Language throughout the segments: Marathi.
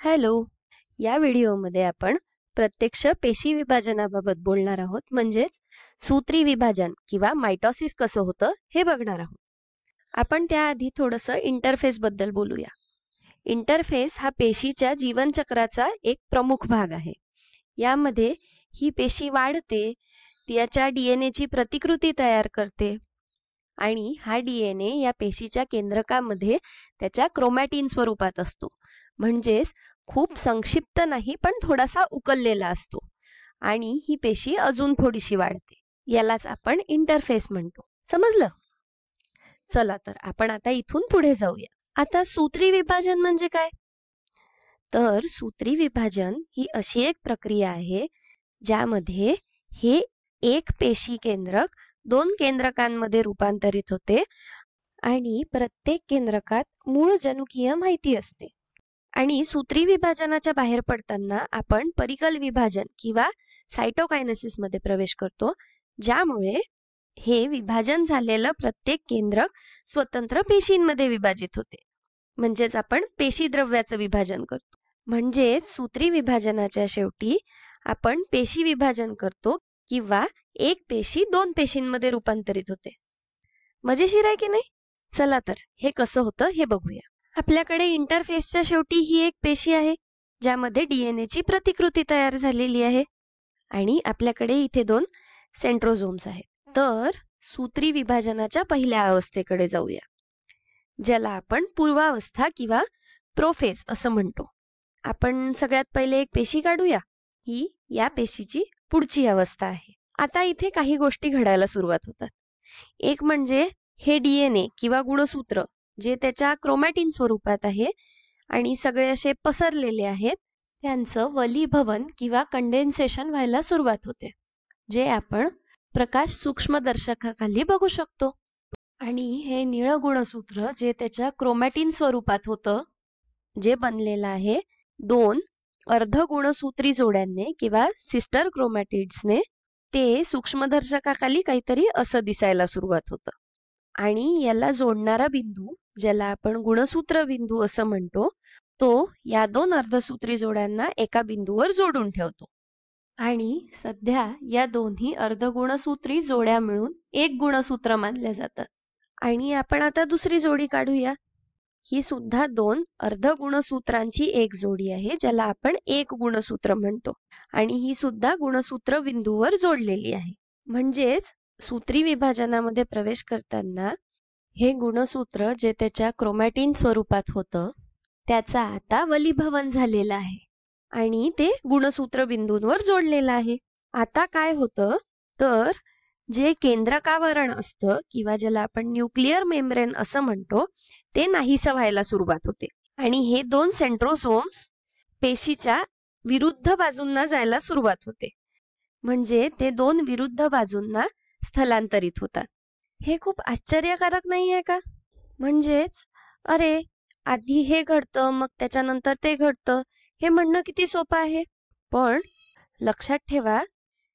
हॅलो. या व्हिडिओमध्ये आपण प्रत्यक्ष पेशी विभाजनाबाबत बोलणार आहोत, म्हणजेच सूत्री विभाजन किंवा मायटोसिस कसं होतं हे बघणार आहोत. आपण त्याआधी थोडंसं इंटरफेस बद्दल बोलूया. इंटरफेस हा पेशीच्या जीवनचक्राचा एक प्रमुख भाग आहे. यामध्ये ही पेशी वाढते, त्याच्या डीएनएची प्रतिकृती तयार करते आणि हा डीएनए या पेशीच्या केंद्रकामध्ये त्याच्या क्रोमॅटिन स्वरूपात असतो. म्हणजेच खूप संक्षिप्त नाही, पण थोडासा उकललेला असतो आणि ही पेशी अजून थोडीशी वाढते. यालाच आपण इंटरफेस म्हणतो. समजलं? चला तर आपण आता इथून पुढे जाऊया. आता सूत्री विभाजन म्हणजे काय? तर सूत्री विभाजन ही अशी एक प्रक्रिया आहे ज्यामध्ये हे एक पेशी केंद्रक 2 केंद्रकांमध्ये रूपांतरित होते आणि प्रत्येक केंद्रकात मूळ जनुकीय माहिती असते. आणि सूत्री विभाजनाच्या बाहेर पडताना आपण परिकल विभाजन किंवा सायटोकायनेसिस मध्ये प्रवेश करतो, ज्यामुळे हे विभाजन झालेलं प्रत्येक केंद्रक स्वतंत्र पेशींमध्ये विभाजित होते. म्हणजेच आपण पेशी द्रव्याचं विभाजन करतो. म्हणजेच सूत्री विभाजनाच्या शेवटी आपण पेशी विभाजन करतो किंवा एक पेशी 2 पेशींमध्ये रूपांतरित होते. मजेशीर आहे की नाही? चला तर हे कसं होतं हे बघूया. आपल्याकडे इंटरफेसच्या शेवटी ही एक पेशी आहे ज्यामध्ये डीएनएची प्रतिकृती तयार झालेली आहे आणि आपल्याकडे इथे 2 सेंट्रोझोम्स आहेत. तर सूत्री विभाजनाच्या पहिल्या अवस्थेकडे जाऊया, ज्याला आपण पूर्वावस्था किंवा प्रोफेज असं म्हणतो. आपण सगळ्यात पहिले एक पेशी काढूया. ही या पेशीची पुढची अवस्था आहे. आता इथे काही गोष्टी घडायला सुरुवात होतात. एक म्हणजे हे डीएनए किंवा गुणसूत्र जे त्याच्या क्रोमॅटिन स्वरूपात आहे आणि सगळे असे पसरलेले आहेत, त्यांचं वलीभवन किंवा कंडेन्सेशन व्हायला सुरुवात होते, जे आपण प्रकाश सूक्ष्मदर्शकाखाली बघू शकतो. आणि हे निळं गुणसूत्र जे त्याच्या क्रोमॅटिन स्वरूपात होतं, जे बनलेलं आहे 2 अर्ध गुणसूत्री जोड्यांनी किंवा सिस्टर क्रोमॅटिड्सने, ते सूक्ष्मदर्शकाखाली काहीतरी असं दिसायला सुरुवात होतं. आणि याला जोडणारा बिंदू, ज्याला आपण गुणसूत्र बिंदू असं म्हणतो, तो या 2 अर्धसूत्री जोड्यांना एका बिंदूवर जोडून ठेवतो. आणि सध्या या दोन्ही अर्धगुणसूत्री जोड्या मिळून एक गुणसूत्र मानल्या जातात. आणि आपण आता दुसरी जोडी काढूया. ही सुद्धा 2 अर्धगुणसूत्रांची एक जोडी आहे, ज्याला आपण एक गुणसूत्र म्हणतो आणि ही सुद्धा गुणसूत्र बिंदूवर जोडलेली आहे. म्हणजेच सूत्री विभाजनामध्ये प्रवेश करताना हे गुणसूत्र जे त्याच्या क्रोमॅटिन स्वरूपात होतं, त्याचा आता वलीभवन झालेला आहे आणि ते गुणसूत्र बिंदूंवर जोडलेलं आहे. आता काय होतं तर जे केंद्रकावरण असतं किंवा ज्याला आपण न्यूक्लिअर मेम्ब्रेन असं म्हणतो, ते नाहीसं व्हायला सुरुवात होते आणि हे 2 सेंट्रोसोम्स पेशीच्या विरुद्ध बाजूंना जायला सुरुवात होते. म्हणजे ते 2 विरुद्ध बाजूंना स्थलांतरित होतात. हे खूप आश्चर्यकारक नाही आहे का? म्हणजेच अरे, आधी हे घडतं मग त्याच्यानंतर ते घडतं, हे म्हणणं किती सोपं आहे. पण लक्षात ठेवा,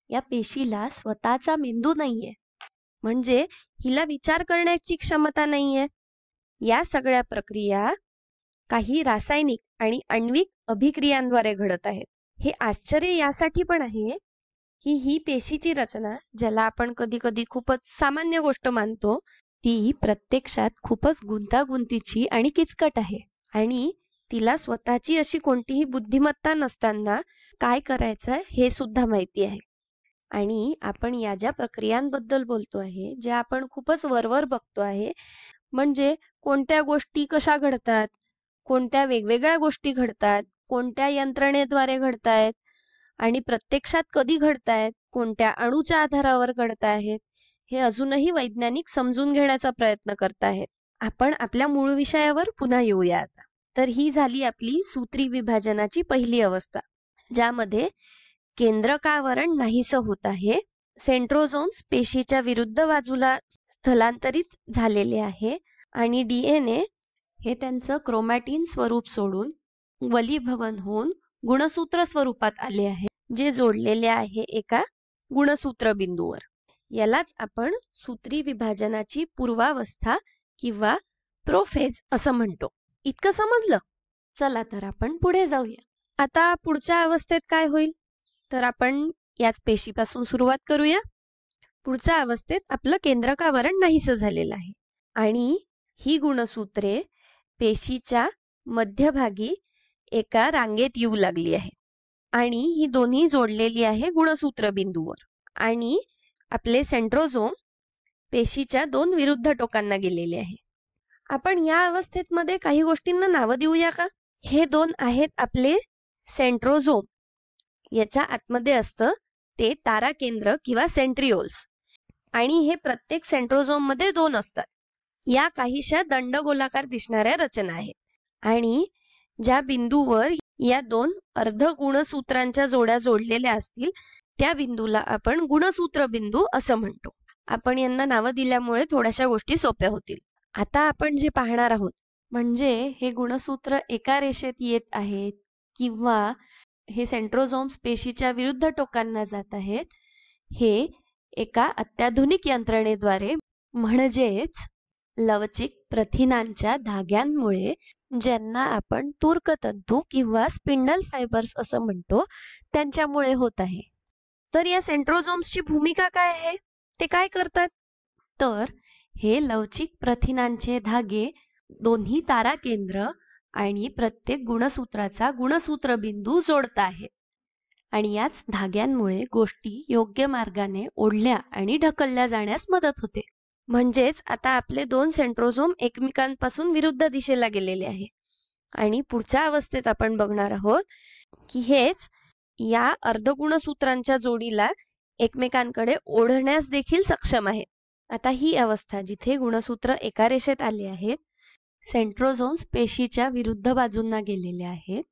या पेशीला स्वतःचा मेंदू नाहीये, म्हणजे हिला विचार करण्याची क्षमता नाहीये. या सगळ्या प्रक्रिया काही रासायनिक आणि आण्विक अभिक्रियांद्वारे घडत आहेत. हे आश्चर्य यासाठी पण आहे की ही पेशीची रचना, ज्याला आपण कधी कधी खूपच सामान्य गोष्ट मानतो, ती प्रत्यक्षात खूपच गुंतागुंतीची आणि किचकट आहे आणि तिला स्वतःची अशी कोणतीही बुद्धिमत्ता नसताना काय करायचं हे सुद्धा माहिती आहे. आणि आपण या ज्या प्रक्रियांबद्दल बोलतो आहे, ज्या आपण खूपच वरवर बघतो आहे, म्हणजे कोणत्या गोष्टी कशा घडतात, कोणत्या वेगवेगळ्या गोष्टी घडतात, कोणत्या यंत्रणेद्वारे घडतायत आणि प्रत्यक्षात कधी घडतायत, कोणत्या अणूच्या आधारावर घडत आहेत, हे अजूनही वैज्ञानिक समजून घेण्याचा प्रयत्न करत आहेत. आपण आपल्या मूळ विषयावर पुन्हा येऊया आता. तर ही झाली आपली सूत्री विभाजनाची पहिली अवस्था, ज्यामध्ये केंद्रकावरण नाहीसं होत आहे. सेंट्रोझोम्स पेशीच्या विरुद्ध बाजूला स्थलांतरित झालेले आहे आणि डीएनए हे त्यांचं क्रोमॅटिन स्वरूप सोडून वलीभवन होऊन गुणसूत्र स्वरूपात आले आहे, जे जोडलेले आहे एका गुणसूत्र बिंदूवर. यालाच आपण सूत्री विभाजनाची पूर्वावस्था किंवा प्रोफेज असं म्हणतो. इतकं समजलं? चला तर आपण पुढे जाऊया. आता पुढच्या अवस्थेत काय होईल, तर आपण याच पेशीपासून सुरुवात करूया. पुढच्या अवस्थेत आपलं केंद्रकावरण नाहीसं झालेलं आहे आणि ही गुणसूत्रे पेशीच्या मध्यभागी एका रांगेत येऊ लागली आहेत आणि ही दोन्ही जोडलेली आहे गुणसूत्र बिंदूवर आणि आपले सेंट्रोझोम पेशीच्या दोन विरुद्ध टोकांना गेलेले आहे. आपण या अवस्थेमध्ये काही गोष्टींना नावं देऊया का? हे दोन आहेत आपले सेंट्रोझोम. याच्या आतमध्ये असतं ते ताराकेंद्र किंवा सेंट्रिओल्स आणि हे प्रत्येक सेंट्रोझोम मध्ये दोन असतात. या काहीशा दंडगोलाकार दिसणाऱ्या रचना आहेत आणि ज्या बिंदूवर या दोन अर्ध गुणसूत्रांच्या जोड्या जोडलेल्या असतील त्या बिंदूला आपण गुणसूत्र बिंदू असं म्हणतो. आपण यांना नावं दिल्यामुळे थोड्याशा गोष्टी सोप्या होतील. आता आपण जे पाहणार आहोत म्हणजे हे गुणसूत्र एका रेषेत येत आहेत किंवा हे सेंट्रोझोम्स पेशीच्या विरुद्ध टोकांना जात आहेत, हे एका अत्याधुनिक यंत्रणेद्वारे म्हणजेच लवचिक प्रथिनांच्या धाग्यांमुळे, ज्यांना आपण तूर्कतंतू किंवा स्पिंडल फायबर्स असं म्हणतो, त्यांच्यामुळे होत आहे. तर या सेंट्रोझोम्सची भूमिका काय आहे, ते काय करतात, तर हे लवचिक प्रथिनांचे धागे दोन्ही ताराकेंद्र आणि प्रत्येक गुणसूत्राचा गुणसूत्र बिंदू जोडत आहेत आणि याच धाग्यांमुळे गोष्टी योग्य मार्गाने ओढल्या आणि ढकलल्या जाण्यास मदत होते. म्हणजेच आता आपले दोन सेंट्रोझोम एकमेकांपासून विरुद्ध दिशेला गेलेले आहे आणि पुढच्या अवस्थेत आपण बघणार आहोत की हेच या अर्धगुणसूत्रांच्या जोडीला एकमेकांकडे ओढण्यास देखील सक्षम आहे. आता ही अवस्था जिथे गुणसूत्र एका रेषेत आले आहेत, सेंट्रोझोम्स पेशीच्या विरुद्ध बाजूंना गेलेले आहेत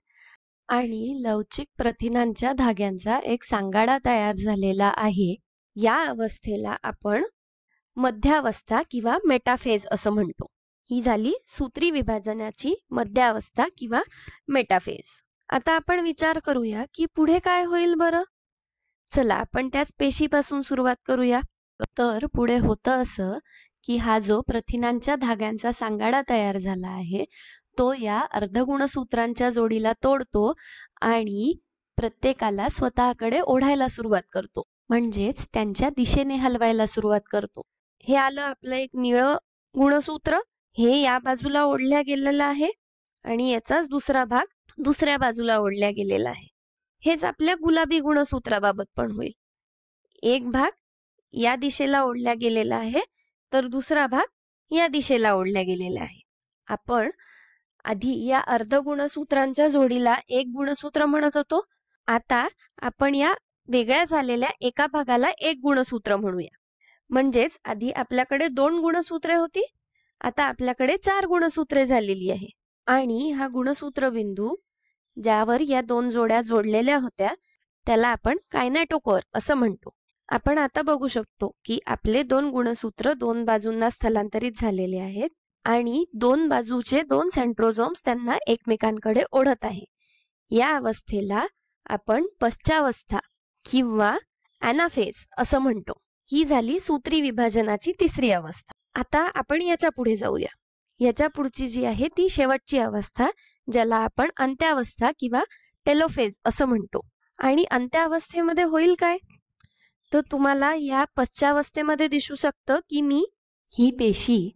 आणि लवचिक प्रथिनांच्या धाग्यांचा एक सांगाडा तयार झालेला आहे, या अवस्थेला आपण मध्यावस्था किंवा मेटाफेज असं म्हणतो. ही झाली सूत्री विभाजनाची मध्यावस्था किंवा मेटाफेज. आता आपण विचार करूया की पुढे काय होईल बरं. चला आपण त्याच पेशीपासून सुरुवात करूया. तर पुढे होतं असं की हा जो प्रथिनांच्या धाग्यांचा सांगाडा तयार झाला आहे तो या अर्धगुणसूत्रांच्या जोडीला तोडतो आणि प्रत्येकाला स्वतःकडे ओढायला सुरुवात करतो, म्हणजेच त्यांच्या दिशेने हलवायला सुरुवात करतो. हे आलं आपलं एक निळं गुणसूत्र, हे या बाजूला ओढल्या गेलेलं आहे आणि याचाच दुसरा भाग दुसऱ्या बाजूला ओढल्या गेलेला आहे. हेच आपल्या गुलाबी गुणसूत्राबाबत पण होईल. एक भाग या दिशेला ओढल्या गेलेला आहे तर दुसरा भाग या दिशेला ओढल्या गेलेला आहे. आपण आधी या अर्धगुणसूत्रांच्या जोडीला एक गुणसूत्र म्हणत होतो, आता आपण या वेगळ्या झालेल्या एका भागाला एक गुणसूत्र म्हणूया. म्हणजेच आधी आपल्याकडे दोन गुणसूत्रे होती, आता आपल्याकडे 4 गुणसूत्रे झालेली आहे आणि हा गुणसूत्र बिंदू ज्यावर या दोन जोड्या जोडलेल्या होत्या त्याला आपण कायनेटोकोर असं म्हणतो. आपण आता बघू शकतो की आपले दोन गुणसूत्र दोन बाजूंना स्थलांतरित झालेले आहेत आणि दोन बाजूचे दोन सेंट्रोझोम्स त्यांना एकमेकांकडे ओढत आहे. या अवस्थेला आपण पश्चावस्था किंवा ॲनाफेज असं म्हणतो. ही झाली सूत्री विभाजनाची तिसरी अवस्था. आता आपण याच्या पुढे जाऊया. याच्या पुढची जी आहे ती शेवटची अवस्था, ज्याला आपण अंत्यावस्था किंवा टेलोफेज असं म्हणतो. आणि अंत्यावस्थेमध्ये होईल काय, तर तुम्हाला या पश्चावस्थेमध्ये दिसू शकतं की मी ही पेशी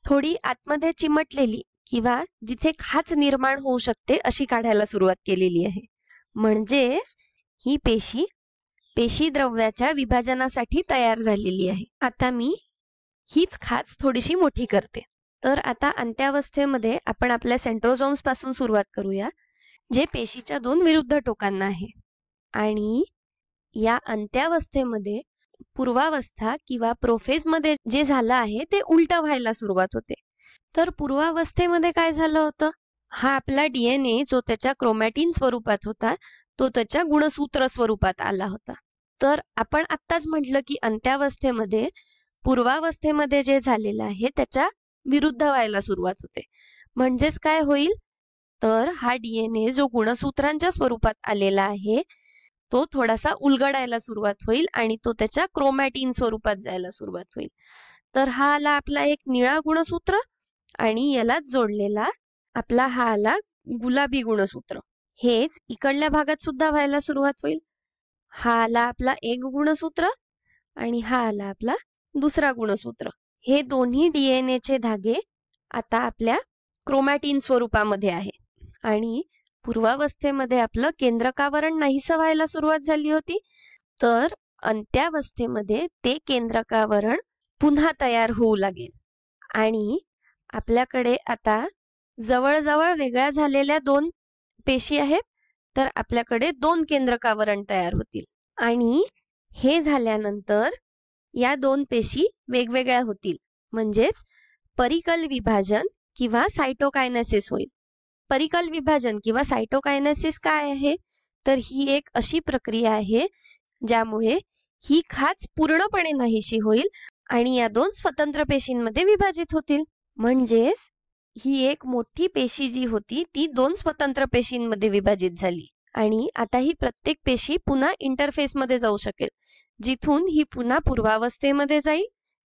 थोडी आतमध्ये चिमटलेली किंवा जिथे खाच निर्माण होऊ शकते अशी काढायला सुरुवात केलेली आहे. म्हणजे ही पेशी द्रव्याच्या विभाजनासाठी तयार झालेली आहे. आता मी हीच खाच थोडीशी मोठी करते. तर आता अंत्यावस्थेमध्ये आपण आपल्या सेंट्रोझोम्स पासून सुरुवात करूया, जे पेशीच्या दोन विरुद्ध टोकांना आहे. आणि या अंत्यावस्थेमध्ये पूर्वावस्था किंवा प्रोफेज मध्ये जे झालं आहे ते उलटं व्हायला सुरुवात होते. तर पूर्वावस्थेमध्ये काय झालं होतं, हा आपला DNA जो त्याच्या क्रोमॅटिन स्वरूपात होता तो त्याच्या गुणसूत्र स्वरूपात आला होता. तर आपण आत्ताच म्हटलं की अंत्यावस्थेमध्ये पूर्वावस्थेमध्ये जे झालेलं आहे त्याच्या विरुद्ध व्हायला सुरुवात होते. म्हणजेच काय होईल, तर हा DNA जो गुणसूत्रांच्या स्वरूपात आलेला आहे तो थोडासा उलगडायला सुरुवात होईल आणि तो त्याच्या क्रोमॅटिन स्वरूपात जायला सुरुवात होईल. तर हा आला आपला एक निळा गुणसूत्र आणि यालाच जोडलेला आपला हा आला गुलाबी गुणसूत्र. हेच इकडल्या भागात सुद्धा व्हायला सुरुवात होईल. हा आला आपला एक गुणसूत्र आणि हा आला आपला दुसरा गुणसूत्र. हे दोन्ही DNA चे धागे आता आपल्या क्रोमॅटिन स्वरूपामध्ये आहे आणि पूर्वावस्थेमध्ये आपलं केंद्रकावरण नाहीसं व्हायला सुरुवात झाली होती, तर अंत्यावस्थेमध्ये ते केंद्रकावरण पुन्हा तयार होऊ लागेल आणि आपल्याकडे आता जवळजवळ वेगळ्या झालेल्या दोन पेशी आहेत, तर आपल्याकडे दोन केंद्रकावरण तयार होतील आणि हे झाल्यानंतर या दोन पेशी वेगवेगळ्या होतील, म्हणजेच परिकल विभाजन किंवा सायटोकायनेसिस होईल. परिकल विभाजन किंवा सायटोकायनेसिस काय आहे, तर ही एक अशी प्रक्रिया आहे ज्यामुळे ही खाच पूर्णपणे नाहीशी होईल आणि या दोन स्वतंत्र पेशींमध्ये विभाजित होतील. म्हणजेच ही एक मोठी पेशी जी होती ती दोन स्वतंत्र पेशींमध्ये विभाजित झाली आणि आता ही प्रत्येक पेशी पुन्हा इंटरफेसमध्ये जाऊ शकेल, जिथून ही पुन्हा पूर्वावस्थेमध्ये जाईल,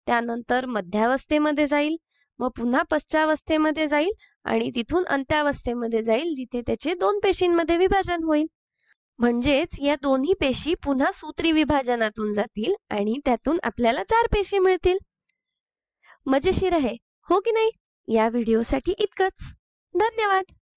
त्यानंतर मध्यावस्थेमध्ये जाईल, मग पुन्हा पश्चावस्थेमध्ये जाईल आणि तिथून अंत्यावस्थेमध्ये जाईल, जिथे त्याचे दोन पेशींमध्ये विभाजन होईल. म्हणजेच या दोन्ही पेशी पुन्हा सूत्री विभाजनातून जातील आणि त्यातून आपल्याला 4 पेशी मिळतील. मजेशीर आहे, हो की नाही? या व्हिडिओसाठी इतकंच. धन्यवाद.